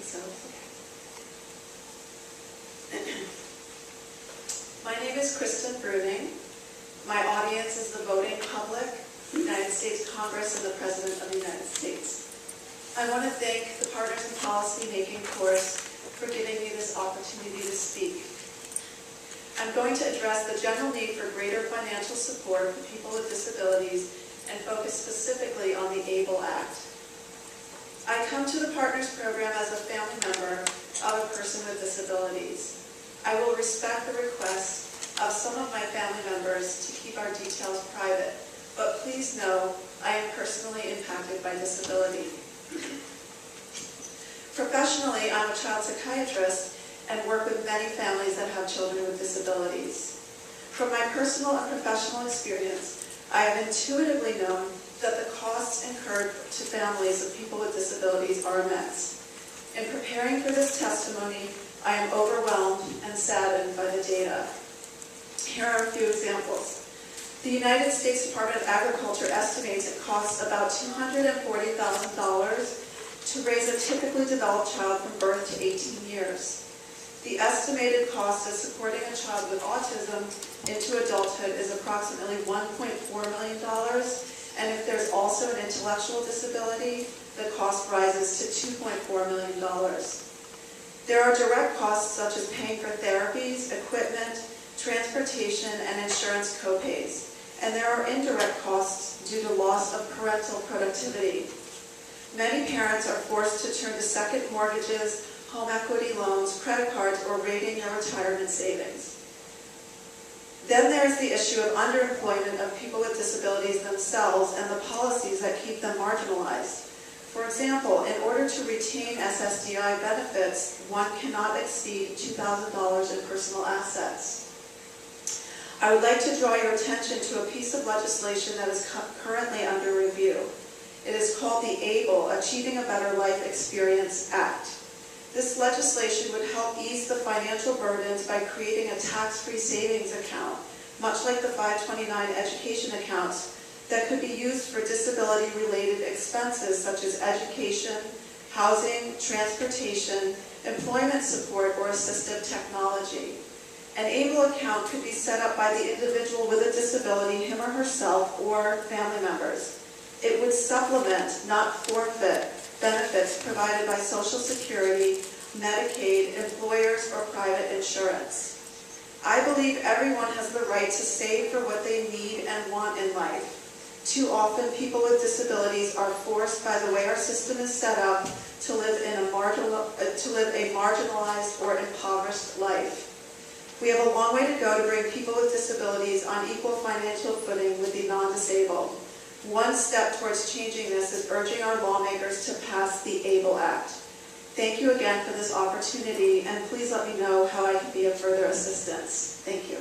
So, my name is Kristin Bruning. My audience is the voting public, the United States Congress, and the President of the United States. I want to thank the Partners in Policy Making course for giving me this opportunity to speak. I'm going to address the general need for greater financial support for people with disabilities and focus specifically on the ABLE Act. I come to the Partners program as a family member of a person with disabilities. I will respect the request of some of my family members to keep our details private, but please know I am personally impacted by disability. Professionally, I'm a child psychiatrist and work with many families that have children with disabilities. From my personal and professional experience, I have intuitively known that the costs incurred to families of people with disabilities are immense. In preparing for this testimony, I am overwhelmed and saddened by the data. Here are a few examples. The United States Department of Agriculture estimates it costs about $240,000 to raise a typically developed child from birth to 18 years. The estimated cost of supporting a child with autism into adulthood is approximately $1.4 million, and if there's also an intellectual disability, the cost rises to $2.4 million. There are direct costs such as paying for therapies, equipment, transportation, and insurance copays, and there are indirect costs due to loss of parental productivity. Many parents are forced to turn to second mortgages, home equity loans, credit cards, or raiding their retirement savings. Then there's the issue of underemployment of people with disabilities themselves and the policies that keep them marginalized. For example, in order to retain SSDI benefits, one cannot exceed $2,000 in personal assets. I would like to draw your attention to a piece of legislation that is currently under review. It is called the ABLE, Achieving a Better Life Experience Act. This legislation would help ease the financial burdens by creating a tax-free savings account, much like the 529 education accounts, that could be used for disability-related expenses such as education, housing, transportation, employment support, or assistive technology. An ABLE account could be set up by the individual with a disability, him or herself, or family members. It would supplement, not forfeit, benefits provided by Social Security, Medicaid, employers, or private insurance. I believe everyone has the right to save for what they need and want in life. Too often, people with disabilities are forced by the way our system is set up to live a marginalized or impoverished life. We have a long way to go to bring people with disabilities on equal financial footing with the non-disabled. One step towards changing this is urging our lawmakers to pass the ABLE Act. Thank you again for this opportunity, and please let me know how I can be of further assistance. Thank you.